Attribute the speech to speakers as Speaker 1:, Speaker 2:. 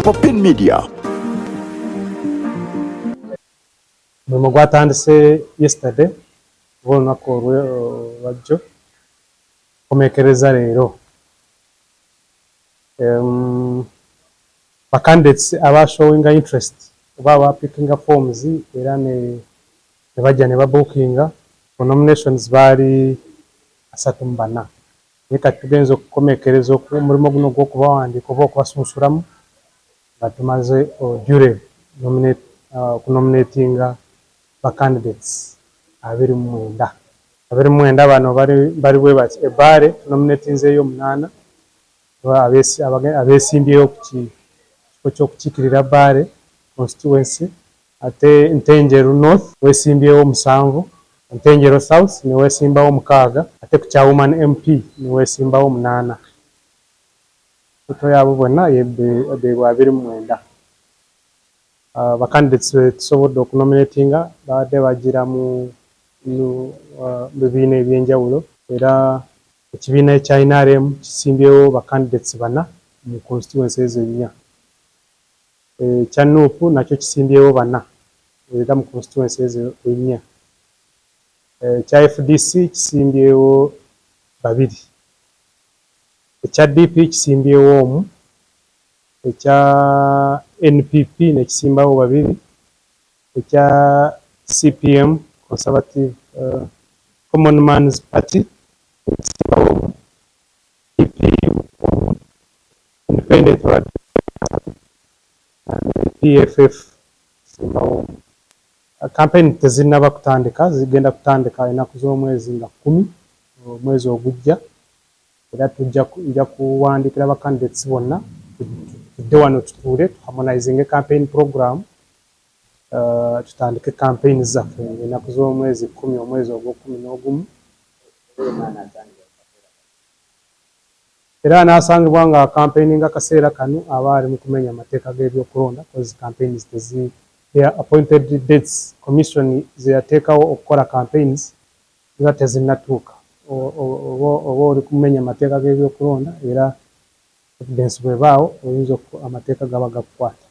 Speaker 1: Popin Media.
Speaker 2: Mwe gwatandise yesterday olunaku olwajjo komekereza leero candidates aba showing interest oba picking forms era ne bajja ne babookinga nominations baali 34 eka tugenza okukomekereza omulimu guno gw'okubawandiika oba okubasunsulamu nga tumaze jure kunominatinga candidates 29 bano bali bwe bati ebbale tunominatinzeeyo 8 abesimbyeyo ku kifo ky'okukiikirira bbale constituency ate Ntenjeru North wesimbyewo 7, Ntenjeru South ne wesimbawo 6 ate ku Chairwoman MP ne wesimbawo 8. Foto yaabo bonna bwe 29. Candidates tusobodde okunominatinga baadde bagira mu bibiina ebyenjawulo era ekibiina ekya NRM kisimbyewo candidates 4 mu constituency ezo 4. Ekya Nuupu nakyo kisimbyewo 4 era mu constituency ezo 4. Ekya FDC kisimbyewo 2. Ekya DP kisimbyewo 1. Ekya NPP ne kisimbawo 2. Ekya CPM Conservative Common Man's Party kisimbawo Independent PFF kisimbawo. Campaign tezinnaba kutandika, zigenda kutandika ennaku z'omwezi nga 10 omwezi ogujja era tujja kuwandiikira candidates bonna tudde wano tutuule harmonizing campaign program tutandike campaign zaffe ennaku z'omwezi 10 omwezi ogw'11 era anaasangibwa nga campaigninga akaseera kano aba ali mu kumenya amateeka g'ebyokulonda cause campaigns their appointed dates commission zeyateekawo okukola campaigns ziba tezinnatuuka oba oli kumenya amateeka g'ebyokulonda era evidence bwebaawo oyinza amateeka gaba gakukwata.